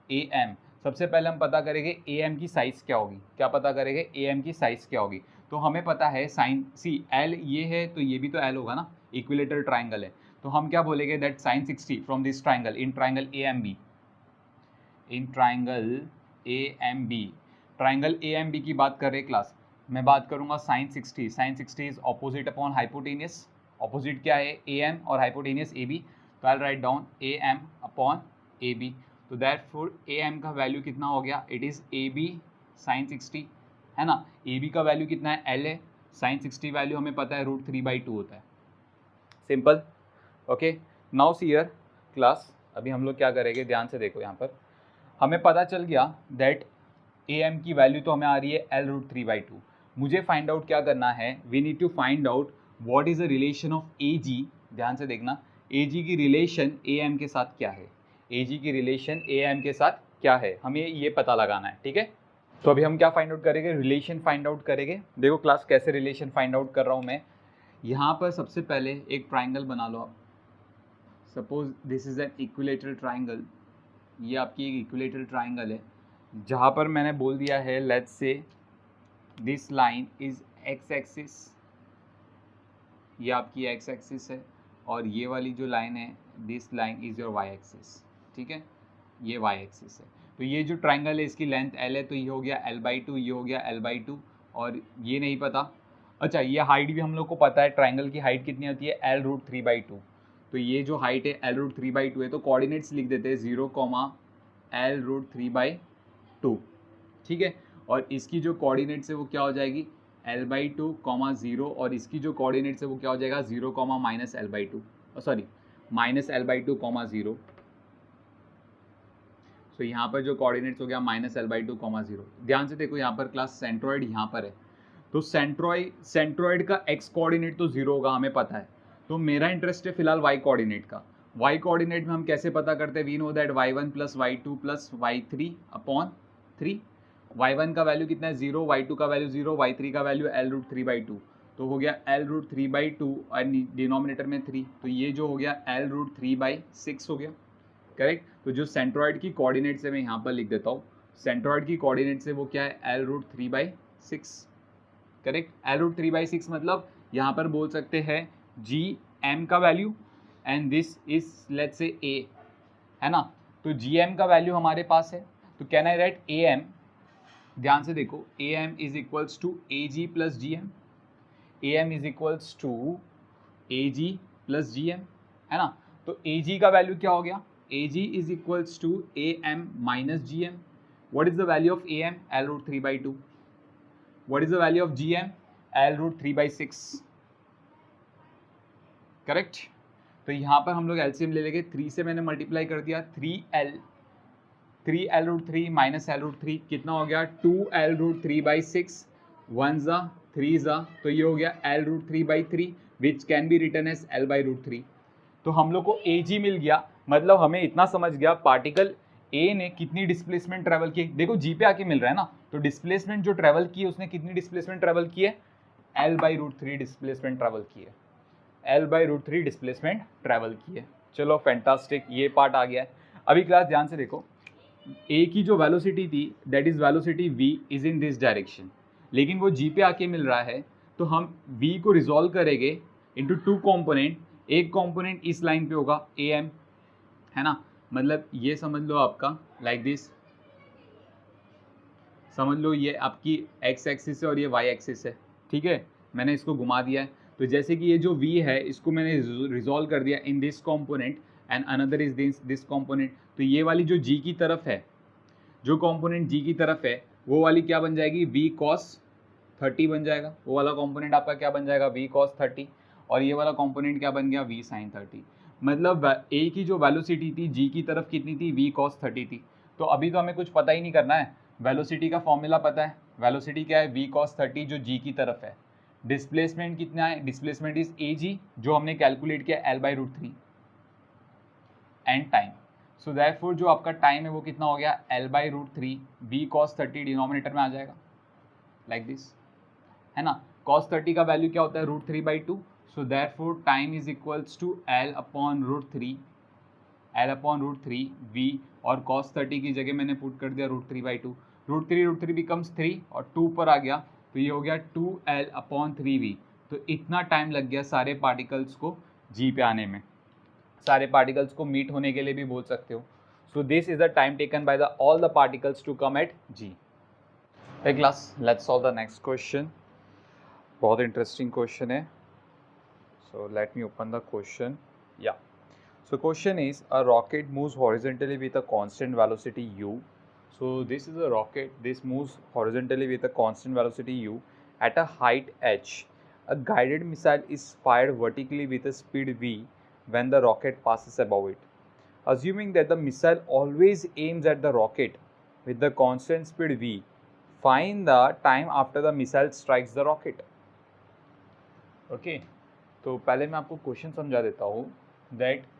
ए एम, सबसे पहले हम पता करेंगे ए एम की साइज़ क्या होगी। क्या पता करेंगे, ए एम की साइज़ क्या होगी। तो हमें पता है साइन सी एल ये है, तो ये भी तो एल होगा ना, इक्विलेटरल ट्राइंगल है। तो हम क्या बोलेंगे, that sine 60 from this triangle, in triangle A M B, in triangle A M B, triangle A M B की बात कर रहे क्लास, मैं बात करूंगा sine 60। Sine 60 is opposite upon hypotenuse, opposite क्या है, ए एम, और हाइपोटेनियस ए बी। तो I write down A M upon A B. तो दैटफॉर ए एम का वैल्यू कितना हो गया, it is A B sign 60, है ना। ए बी का वैल्यू कितना है, एल है, साइन 60 वैल्यू हमें पता है √3/2 होता है, simple. Okay, now see here class, अभी हम लोग क्या करेंगे, ध्यान से देखो। यहाँ पर हमें पता चल गया दैट ए एम की वैल्यू तो हमें आ रही है L√3/2। मुझे फाइंड आउट क्या करना है, we need to find out what is the relation of A G. ध्यान से देखना, ए जी की रिलेशन ए एम के साथ क्या है, ए जी की रिलेशन ए एम के साथ क्या है, हमें ये पता लगाना है। ठीक है, तो अभी हम क्या फाइंड आउट करेंगे, रिलेशन फाइंड आउट करेंगे। देखो क्लास, कैसे रिलेशन फाइंड आउट कर रहा हूँ मैं। यहाँ पर सबसे पहले एक ट्राइंगल बना लो आप। Suppose this is an equilateral triangle, ये आपकी एक इक्विलेटरल ट्राइंगल है, जहाँ पर मैंने बोल दिया है, let's say this line is x axis, ये आपकी एक्स एक्सिस है, और ये वाली जो लाइन है, this line is your Y axis. ठीक है, ये वाई एक्सिस है। तो ये जो ट्राइंगल है इसकी लेंथ एल है, तो ये हो गया L/2, ये हो गया L/2, और ये नहीं पता। अच्छा, ये हाइट भी हम लोग को पता है, ट्राइंगल की हाइट कितनी होती है, L√3/2। तो ये जो हाइट है L√3/2 है, तो कोऑर्डिनेट्स लिख देते हैं 0, L√3/2। ठीक है, और इसकी जो कोऑर्डिनेट्स है वो क्या हो जाएगी, L/2, 0, और इसकी जो कोऑर्डिनेट्स है वो क्या हो जाएगा, 0, -L/2, सॉरी -L/2, 0। तो यहाँ पर जो कोऑर्डिनेट्स हो गया -L/2, 0। ध्यान से देखो, यहाँ पर क्लास सेंट्रॉइड यहाँ पर है, तो सेंट्रॉइड का एक्स कोऑर्डिनेट तो जीरो होगा, हमें पता है। तो मेरा इंटरेस्ट है फिलहाल वाई कोऑर्डिनेट का। वाई कोऑर्डिनेट में हम कैसे पता करते हैं, we know that y1 plus y2 plus y3 upon 3। y1 का वैल्यू कितना है 0, y2 का वैल्यू 0, y3 का वैल्यू L√3/2, तो हो गया L√3/2 और डिनोमिनेटर में 3, तो ये जो हो गया L√3/6 हो गया, करेक्ट। तो जो सेंट्रॉइड की कोऑर्डिनेट से मैं यहाँ पर लिख देता हूँ, सेंट्रॉइड की कोऑर्डिनेट से वो क्या है L√3/6, करेक्ट। L√3/6 मतलब यहाँ पर बोल सकते हैं जी एम का value and this is let's say A, है ना। तो जी एम का वैल्यू हमारे पास है, तो can I write A M, ध्यान से देखो, A M is equals to A G plus G M, A M is equals to A G plus G M, है ना। तो ए जी का वैल्यू क्या हो गया, A G is equals to A M minus G M. What is the value of A M, L√3/2। What is the value of G M, L√3/6, correct. तो यहाँ पर हम लोग एलसीएम ले लेंगे, 3 से मैंने मल्टीप्लाई कर दिया, 3L√3 माइनस L√3 कितना हो गया 2L√3/6, 1 ज़ा 3 ज़ा, तो ये हो गया L√3/3 which can be written as L/√3। तो हम लोग को ए जी मिल गया, मतलब हमें इतना समझ गया पार्टिकल ए ने कितनी डिस्प्लेसमेंट ट्रेवल की। देखो जी पे आके मिल रहा है ना, तो डिस्प्लेसमेंट जो ट्रेवल की है उसने कितनी डिस्प्लेसमेंट ट्रेवल की है, L/√3 डिस्प्लेसमेंट ट्रेवल की है, L/√3 डिस्प्लेसमेंट ट्रैवल की है। चलो फैंटास्टिक, ये पार्ट आ गया है। अभी क्लास ध्यान से देखो, ए की जो वेलोसिटी थी that is velocity v is in this direction, लेकिन वो g पे आके मिल रहा है, तो हम v को रिजॉल्व करेंगे इनटू 2 कंपोनेंट। एक कंपोनेंट इस लाइन पे होगा am, है ना, मतलब ये समझ लो आपका लाइक दिस, समझ लो ये आपकी x एक्सिस है और ये y एक्सिस है, ठीक है, मैंने इसको घुमा दिया है। तो जैसे कि ये जो v है इसको मैंने रिजॉल्व कर दिया in this component and another is this component, तो ये वाली जो g की तरफ है, जो कंपोनेंट g की तरफ है वो वाली क्या बन जाएगी, v cos 30 बन जाएगा। वो वाला कंपोनेंट आपका क्या बन जाएगा, v cos 30, और ये वाला कंपोनेंट क्या बन गया, v sin 30। मतलब a की जो वेलोसिटी थी g की तरफ कितनी थी, v cos 30 थी। तो अभी तो हमें कुछ पता ही नहीं करना है, वेलोसिटी का फॉर्मूला पता है, वेलोसिटी क्या है, v cos 30 जो g की तरफ है। डिस्प्लेसमेंट कितना है, डिस्प्लेसमेंट इज ए जी जो हमने कैलकुलेट किया L/√3 and time. So therefore जो आपका टाइम है वो कितना हो गया L/√3, v cos 30 डिनोमिनेटर में आ जाएगा लाइक दिस, है ना। cos 30 का वैल्यू क्या होता है √3/2, so therefore time is equals to L/√3 v, और cos 30 की जगह मैंने पुट कर दिया √3/2, √3 बिकम्स 3 और 2 पर आ गया, तो ये हो गया 2L/3v। तो इतना टाइम लग गया सारे पार्टिकल्स को जी पे आने में, सारे पार्टिकल्स को मीट होने के लिए भी बोल सकते हो। So this is the time taken by the all the particles to come at G. Class let's solve the next question, बहुत इंटरेस्टिंग क्वेश्चन है। So let me open the question, या so question is, a rocket moves horizontally with a constant velocity u. So this is a rocket, this moves horizontally with a constant velocity u at a height h. A guided missile is fired vertically with a speed v when the rocket passes above it. Assuming that the missile always aims at the rocket with the constant speed v, find the time after the missile strikes the rocket. Okay, तो पहले मैं आपको question समझा देता हूँ that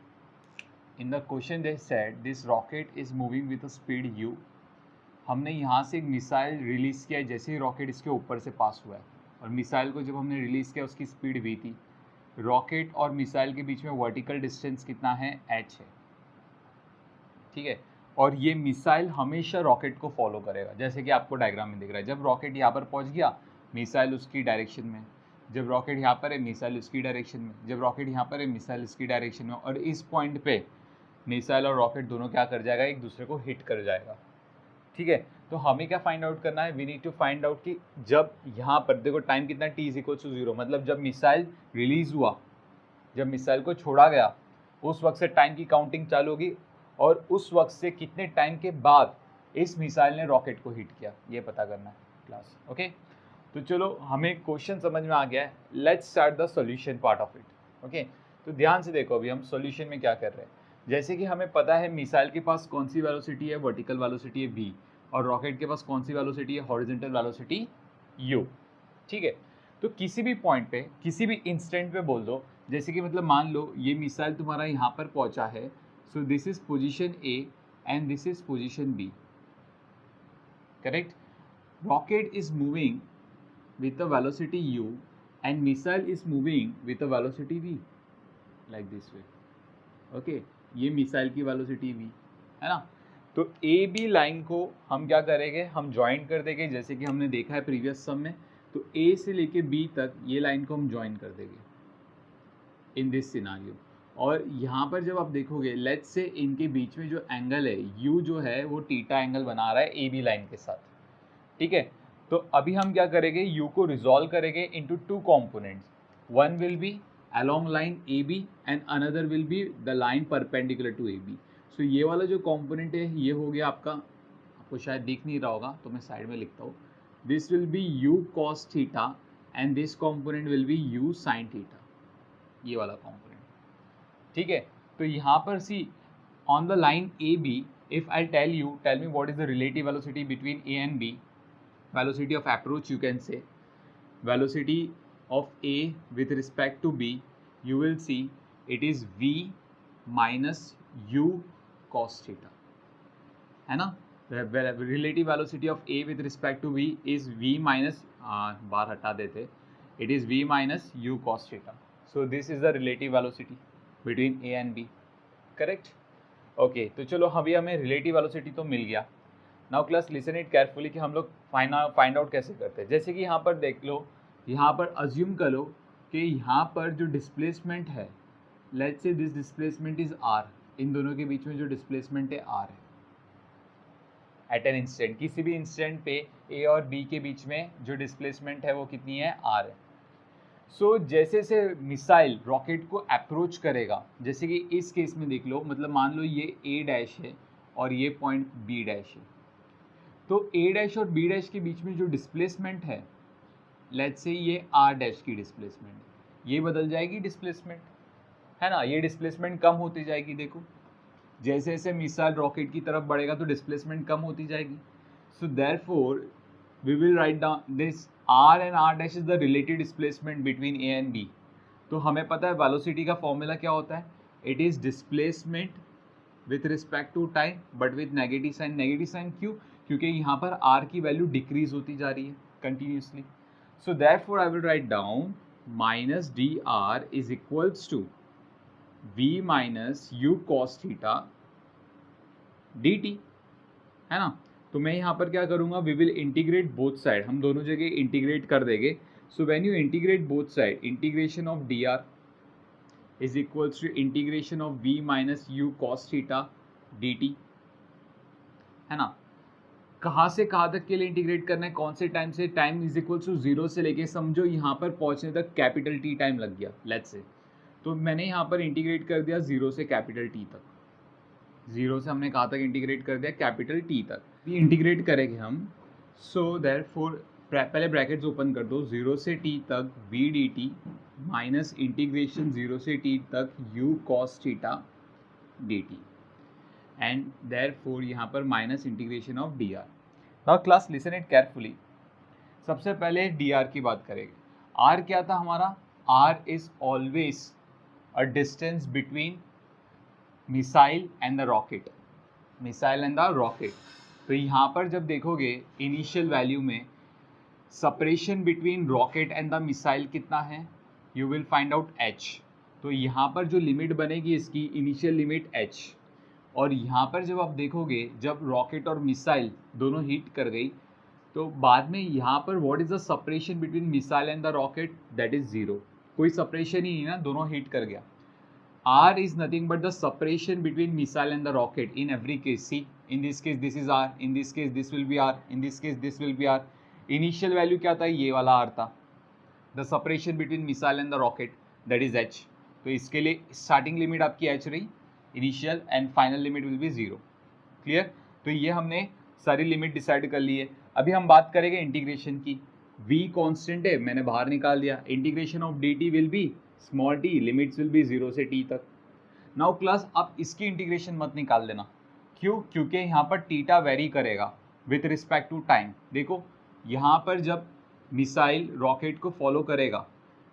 in the question they said this rocket is moving with a speed u. हमने यहाँ से एक मिसाइल रिलीज़ किया है, जैसे ही रॉकेट इसके ऊपर से पास हुआ है, और मिसाइल को जब हमने रिलीज़ किया उसकी स्पीड v थी। रॉकेट और मिसाइल के बीच में वर्टिकल डिस्टेंस कितना है, h है, ठीक है। और ये मिसाइल हमेशा रॉकेट को फॉलो करेगा, जैसे कि आपको डायग्राम में दिख रहा है। जब रॉकेट यहाँ पर पहुँच गया, मिसाइल उसकी डायरेक्शन में, जब रॉकेट यहाँ पर है मिसाइल उसकी डायरेक्शन में, जब रॉकेट यहाँ पर है मिसाइल इसकी डायरेक्शन में, और इस पॉइंट पे मिसाइल और रॉकेट दोनों क्या कर जाएगा, एक दूसरे को हिट कर जाएगा, ठीक है। तो हमें क्या फाइंड आउट करना है, we need to find out कि जब यहाँ पर देखो टाइम कितना t इज इक्वल टू 0, मतलब जब मिसाइल रिलीज हुआ, जब मिसाइल को छोड़ा गया उस वक्त से टाइम की काउंटिंग चालू होगी, और उस वक्त से कितने टाइम के बाद इस मिसाइल ने रॉकेट को हिट किया, ये पता करना है क्लास। ओके, तो चलो हमें क्वेश्चन समझ में आ गया है, let's start the solution part of it. Okay, तो ध्यान से देखो अभी हम सॉल्यूशन में क्या कर रहे हैं। जैसे कि हमें पता है मिसाइल के पास कौन सी वेलोसिटी है, वर्टिकल वेलोसिटी है v, और रॉकेट के पास कौन सी वेलोसिटी है, हॉरिजॉन्टल वेलोसिटी u। ठीक है। तो किसी भी पॉइंट पे, किसी भी इंस्टेंट पे बोल दो, जैसे कि मतलब मान लो ये मिसाइल तुम्हारा यहाँ पर पहुँचा है, so this is position A and this is position B, correct. Rocket is moving with a velocity u and missile is moving with a velocity v, like this way, okay। ये missile की velocity v है ना। तो ए B line को हम क्या करेंगे, हम ज्वाइन कर देंगे, जैसे कि हमने देखा है प्रीवियस सम में। तो ए से लेके बी तक ये लाइन को हम ज्वाइन कर देंगे इन दिस सिनारियो। और यहाँ पर जब आप देखोगे, लेट्स से इनके बीच में जो एंगल है u जो है वो थीटा एंगल बना रहा है ए बी लाइन के साथ, ठीक है। तो अभी हम क्या करेंगे, u को रिजॉल्व करेंगे into two components, one will be along line AB and another will be the line perpendicular to AB। सो ये वाला जो कंपोनेंट है ये हो गया आपका, आपको शायद दिख नहीं रहा होगा तो मैं साइड में लिखता हूँ, this will be u cos theta and this component will be u sin theta, ये वाला कंपोनेंट, ठीक है। तो यहाँ पर see on the line AB, if I tell me what is the relative velocity between A and B, velocity of approach you can say, velocity of A with respect to B, you will see it is V minus U cos theta, है ना। relative velocity of A with respect to B is V minus, बार हटा देते, it is V minus U cos theta। So this is the relative velocity between A and B, correct। Okay तो चलो अभी हमें relative velocity तो मिल गया। Now class listen it carefully कि हम लोग फाइंड आउट कैसे करते हैं। जैसे कि यहाँ पर देख लो, यहाँ पर अज्यूम कर लो कि यहाँ पर जो डिस्प्लेसमेंट है, let's say this displacement is R, इन दोनों के बीच में जो डिस्प्लेसमेंट है आर है एट एन इंस्टेंट, किसी भी इंस्टेंट पे ए और बी के बीच में जो डिस्प्लेसमेंट है वो कितनी है, आर है। सो जैसे से मिसाइल रॉकेट को अप्रोच करेगा, जैसे कि इस केस में देख लो, मतलब मान लो ये ए डैश है और ये पॉइंट बी डैश है, तो ए डैश और बी डैश के बीच में जो डिस्प्लेसमेंट है, लेट्स से ये आर डैश की डिस्प्लेसमेंट, ये बदल जाएगी डिस्प्लेसमेंट, है ना। ये डिस्प्लेसमेंट कम होती जाएगी, देखो जैसे जैसे मिसाइल रॉकेट की तरफ बढ़ेगा तो डिस्प्लेसमेंट कम होती जाएगी। So therefore we will write down this r and r dash is the relative displacement between a and b। तो हमें पता है वेलोसिटी का फॉर्मूला क्या होता है, it is displacement with respect to time but with negative sign. Negative sign क्यों, क्योंकि यहाँ पर r की वैल्यू डिक्रीज होती जा रही है continuously. So therefore I will write down minus D R is equals to v minus U cos theta D T, है ना। तो मैं यहाँ पर क्या करूँगा, we will integrate both side, हम दोनों जगह इंटीग्रेट कर देंगे। So when you integrate both side, integration of D R is equals to integration of V minus U cos theta D T, है ना। कहाँ से कहाँ तक के लिए इंटीग्रेट करना है, कौन से टाइम से, time is equals to zero से लेके समझो यहाँ पर पहुँचने तक कैपिटल टी टाइम लग गया लेट्स से। तो मैंने यहाँ पर इंटीग्रेट कर दिया जीरो से कैपिटल टी तक, जीरो से हमने कहाँ तक इंटीग्रेट कर दिया, कैपिटल टी तक भी इंटीग्रेट करेंगे हम। सो देयरफॉर पहले ब्रैकेट्स ओपन कर दो, जीरो से टी तक V D T minus integration zero से टी तक U cos theta D T, and therefore यहाँ पर minus integration of D R. Now class listen it carefully. सबसे पहले डी आर की बात करेंगे। आर क्या था हमारा, R is always a distance between missile and the rocket, missile and the rocket. तो यहाँ पर जब देखोगे इनिशियल वैल्यू में separation between rocket and the missile कितना है, you will find out h। तो यहाँ पर जो लिमिट बनेगी इसकी इनिशियल लिमिट h, और यहाँ पर जब आप देखोगे जब रॉकेट और मिसाइल दोनों हिट कर गई तो बाद में यहाँ पर what is the separation between missile and the rocket, that is zero, कोई सेपरेशन ही नहीं ना, दोनों हिट कर गया। R is nothing but the separation between missile and the rocket in every case. See, in this case this is R, in this case this will be R, in this case this will be R. Initial value क्या था, ये वाला R था, the separation between missile and the rocket, that is H। तो इसके लिए starting limit आपकी H रही, initial and final limit will be 0। Clear? तो ये हमने सारी लिमिट डिसाइड कर ली है। अभी हम बात करेंगे इंटीग्रेशन की। V कांस्टेंट है, मैंने बाहर निकाल दिया, integration of dt will be small t, limits will be 0 से t तक। नाउ क्लास आप इसकी इंटीग्रेशन मत निकाल देना, क्यों, क्योंकि यहाँ पर थीटा वेरी करेगा विथ रिस्पेक्ट टू टाइम। देखो यहाँ पर जब मिसाइल रॉकेट को फॉलो करेगा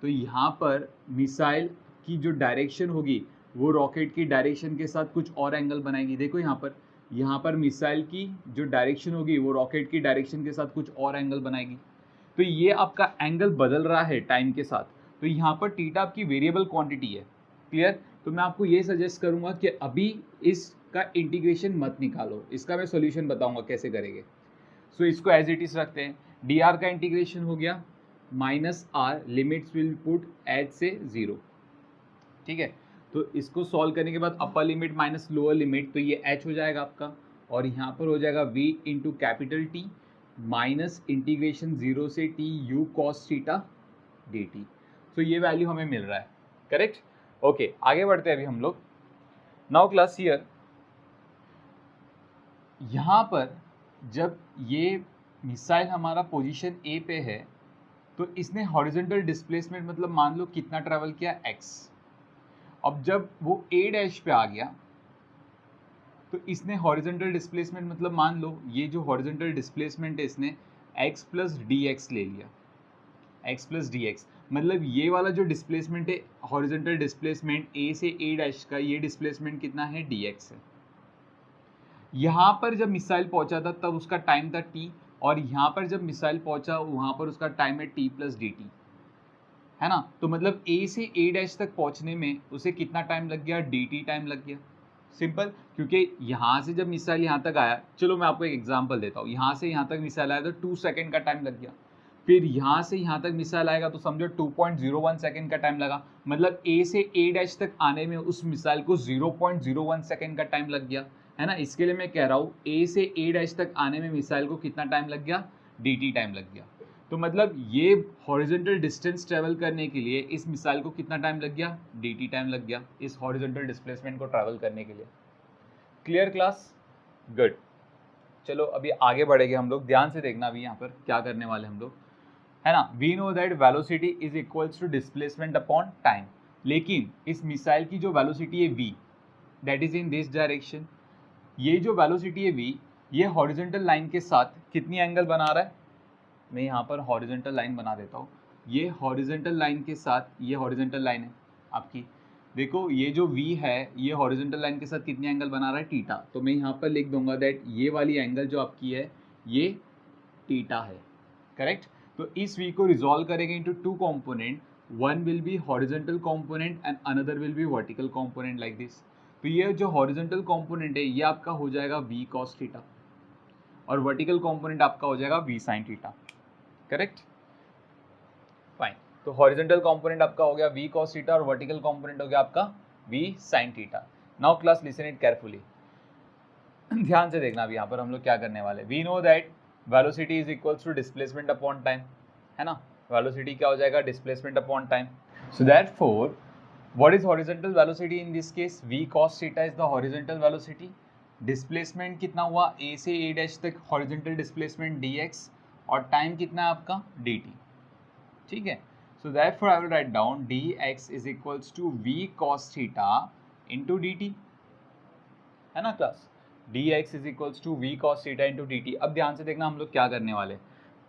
तो यहाँ पर मिसाइल की जो डायरेक्शन होगी वो रॉकेट की डायरेक्शन के साथ कुछ और एंगल बनाएगी। देखो यहाँ पर मिसाइल की जो डायरेक्शन होगी वो रॉकेट की डायरेक्शन के साथ कुछ और एंगल बनाएगी। तो ये आपका एंगल बदल रहा है टाइम के साथ, तो यहाँ पर थीटा आपकी वेरिएबल क्वांटिटी है। क्लियर? तो मैं आपको ये सजेस्ट करूँगा कि अभी इसका इंटीग्रेशन मत निकालो, इसका मैं सॉल्यूशन बताऊँगा कैसे करेंगे। सो इसको एज इट इज रखते हैं। डी आर का इंटीग्रेशन हो गया minus R, limits will put H से 0। ठीक है, तो इसको सॉल्व करने के बाद upper limit minus lower limit, तो ये h हो जाएगा आपका, और यहाँ पर हो जाएगा v into capital T minus integration 0 से t u cos theta dt। सो ये वैल्यू हमें मिल रहा है। करेक्ट? ओके, आगे बढ़ते हैं अभी हम लोग। नाउ क्लास हियर, यहाँ पर जब ये मिसाइल हमारा पोजीशन ए पे है तो इसने हॉरिजॉन्टल डिस्प्लेसमेंट मतलब मान लो कितना ट्रैवल किया x। अब जब वो ए डैश पे आ गया तो इसने हॉरिजॉन्टल डिस्प्लेसमेंट मतलब मान लो ये जो हॉरिजॉन्टल डिस्प्लेसमेंट है इसने x प्लस डी एक्स ले लिया। x प्लस डी एक्स मतलब ये वाला जो डिस्प्लेसमेंट है हॉरिजॉन्टल डिस्प्लेसमेंट ए से ए डैश का, ये डिस्प्लेसमेंट कितना है dx है। यहाँ पर जब मिसाइल पहुंचा था तब उसका टाइम था t, और यहाँ पर जब मिसाइल पहुंचा वहाँ पर उसका टाइम है t प्लस डी टी, है ना। तो मतलब a से a डैश तक पहुंचने में उसे कितना टाइम लग गया, dt टाइम लग गया। सिंपल, क्योंकि यहाँ से जब मिसाइल यहाँ तक आया, चलो मैं आपको एक एग्जांपल देता हूँ, यहाँ से यहाँ तक मिसाइल आया तो 2 सेकंड का टाइम लग गया। फिर यहाँ से यहाँ तक मिसाइल आएगा तो समझो 2.01 सेकंड का टाइम लगा, मतलब a से a डैश तक आने में उस मिसाइल को 0.01 सेकंड का टाइम लग गया, है ना। इसके लिए मैं कह रहा हूँ a से a डैश तक आने में मिसाइल को कितना टाइम लग गया, dt टाइम लग गया। तो मतलब ये हॉरिजॉन्टल डिस्टेंस ट्रैवल करने के लिए इस मिसाइल को कितना टाइम लग गया, dt टाइम लग गया इस हॉरिजॉन्टल डिस्प्लेसमेंट को ट्रैवल करने के लिए। Clear class? गुड। चलो अभी आगे बढ़ेंगे हम लोग, ध्यान से देखना अभी यहाँ पर क्या करने वाले हम लोग, है ना। We know that velocity is equals to displacement upon time, लेकिन इस मिसाइल की जो वेलोसिटी है v, that is in this direction. ये जो वेलोसिटी है v, ये हॉरिजॉन्टल लाइन के साथ कितनी एंगल बना रहा है, मैं यहाँ पर हॉरिजॉन्टल लाइन बना देता हूँ। ये हॉरिजॉन्टल लाइन के साथ, ये हॉरिजॉन्टल लाइन है आपकी, देखो ये जो v है ये हॉरिजॉन्टल लाइन के साथ कितनी एंगल बना रहा है, थीटा। तो मैं यहाँ पर लिख दूंगा दैट ये वाली एंगल जो आपकी है ये थीटा है। करेक्ट? तो इस v को रिजॉल्व करेंगे into 2 component, one will be horizontal component and another will be vertical component like this. तो ये जो हॉरिजॉन्टल कंपोनेंट है ये आपका हो जाएगा v cos थीटा, और वर्टिकल कंपोनेंट आपका हो जाएगा v sin theta. Correct? Fine. तो हॉरिजॉन्टल कंपोनेंट आपका हो गया v cos थीटा और वर्टिकल कंपोनेंट हो गया आपका v sin theta. Now class listen it carefully, ध्यान से देखना अभी यहाँ पर हम लोग क्या करने वाले। We know that velocity is equals to displacement upon time, है ना। वेलोसिटी क्या हो जाएगा, displacement upon time. So therefore what is horizontal velocity in this case, v cos theta is the horizontal velocity. Displacement कितना हुआ, a से a dash तक horizontal displacement dx, और टाइम कितना है आपका dt। ठीक है, so therefore I will write down dx is equals to v cos theta into dt, है ना class. dx is equals to v cos theta into dt। अब ध्यान से देखना हम लोग क्या करने वाले,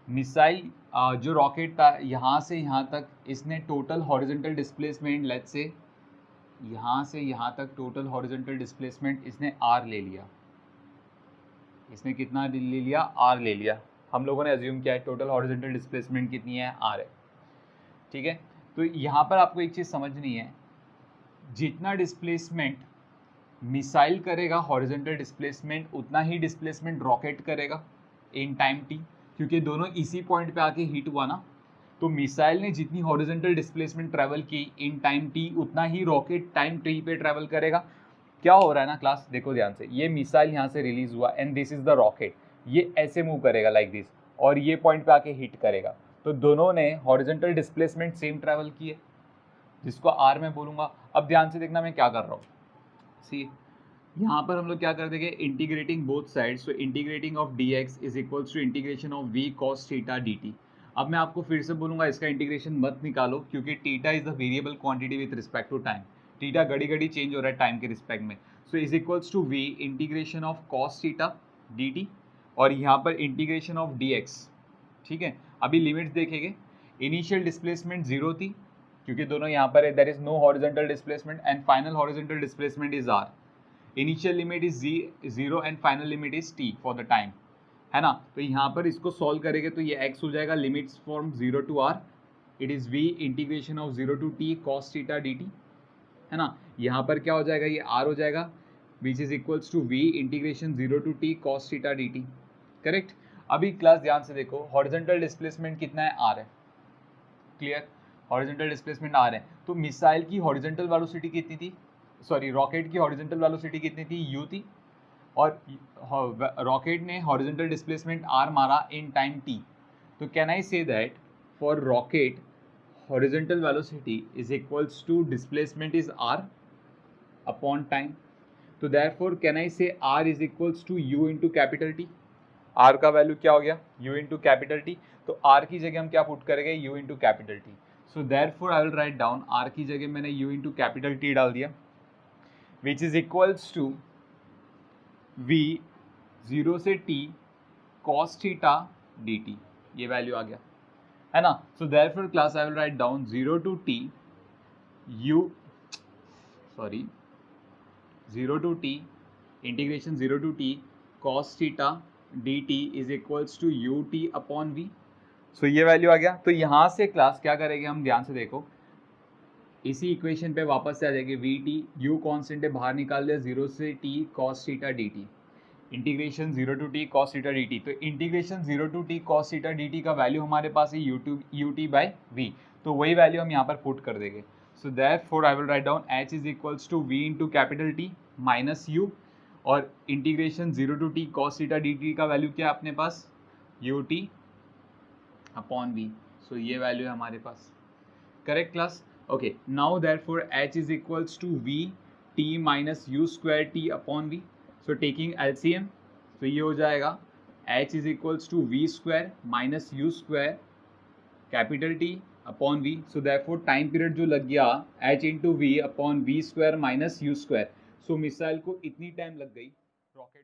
मिसाइल जो रॉकेट था यहाँ से यहाँ तक इसने total horizontal displacement, let's say यहाँ से यहाँ तक टोटल हॉरिजॉन्टल डिस्प्लेसमेंट इसने r ले लिया। इसने कितना ले लिया, r ले लिया। हम लोगों ने अज्यूम किया है टोटल हॉरिजॉन्टल डिस्प्लेसमेंट कितनी है, r है। ठीक है, तो यहाँ पर आपको एक चीज़ समझनी है, जितना डिस्प्लेसमेंट मिसाइल करेगा हॉरिजॉन्टल डिस्प्लेसमेंट उतना ही डिस्प्लेसमेंट रॉकेट करेगा इन टाइम t, क्योंकि दोनों इसी पॉइंट पे आके हिट हुआ ना। तो मिसाइल ने जितनी हॉरिजॉन्टल डिस्प्लेसमेंट ट्रैवल की इन टाइम t उतना ही रॉकेट टाइम t पे ट्रैवल करेगा। क्या हो रहा है ना क्लास, देखो ध्यान से, ये मिसाइल यहाँ से रिलीज हुआ and this is the rocket, ये ऐसे मूव करेगा लाइक दिस, और ये पॉइंट पे आके हिट करेगा। तो दोनों ने हॉरिजॉन्टल डिस्प्लेसमेंट सेम ट्रैवल की है, जिसको r में बोलूँगा। अब ध्यान से देखना मैं क्या कर रहा हूँ, सी यहाँ पर हम लोग क्या कर देंगे, integrating both sides. So integrating of dx is equals to integration of v cos theta dt। अब मैं आपको फिर से बोलूँगा इसका इंटीग्रेशन मत निकालो, क्योंकि theta is the variable quantity with respect to time. Theta घड़ी घड़ी चेंज हो रहा है टाइम के रिस्पेक्ट में। So is equals to v integration of cos theta dt, और यहाँ पर इंटीग्रेशन ऑफ dx ठीक है, अभी लिमिट्स देखेंगे। इनिशियल डिस्प्लेसमेंट 0 थी क्योंकि दोनों यहाँ पर है, there is no horizontal displacement and final horizontal displacement is r। Initial limit is 0 and final limit is t for the time, है ना। तो यहाँ पर इसको सॉल्व करेंगे तो ये x हो जाएगा limits from 0 to r, it is v integration of 0 to t cos theta dt, है ना। यहाँ पर क्या हो जाएगा, ये r हो जाएगा which is equals to v integration 0 to t cos theta dt, correct. अभी क्लास ध्यान से देखो, हॉरिजॉन्टल डिस्प्लेसमेंट कितना है, r है, क्लियर। हॉरिजॉन्टल डिस्प्लेसमेंट r है, तो मिसाइल की हॉरिजॉन्टल वेलोसिटी कितनी थी, सॉरी रॉकेट की हॉरिजॉन्टल वेलोसिटी कितनी थी, u थी, और रॉकेट ने हॉरिजॉन्टल डिस्प्लेसमेंट r मारा इन टाइम t। तो can I say that for rocket horizontal velocity is equals to displacement is r upon time. तो therefore can I say r is equals to u into capital T। r का value क्या हो गया, u into capital T। तो r की जगह हम क्या पुट करेंगे, u into capital T। So therefore I will write down r की जगह मैंने u into capital T डाल दिया, which is equals to v 0 से t cos थीटा dt, ये वैल्यू आ गया, है ना। So therefore class I will write down 0 to t integration 0 to t cos theta dt is equals to ut upon v। So ये value आ गया। तो यहाँ से क्लास क्या करेंगे हम, ध्यान से देखो, इसी इक्वेशन पे वापस से आ जाएगी, वी टी यू कॉन्स्टेंट है, बाहर निकाल दिया 0 से t cos theta dt, integration 0 to t cos theta dt। तो integration 0 to t cos theta dt का वैल्यू हमारे पास है ut बाई v, तो वही वैल्यू हम यहाँ पर पुट कर देंगे। So therefore I will write down h is equals to v into capital T minus u, और integration 0 to t cos theta dt का वैल्यू क्या है अपने पास, ut अपॉन v। सो ये वैल्यू है हमारे पास, correct class. Okay, now therefore h is equals to v t minus u square t upon v। So taking LCM, तो ये हो जाएगा h is equals to v square minus u square capital T upon v। So therefore time period जो लग गया h into v upon v square minus u square. So missile को इतनी time लग गई रॉकेट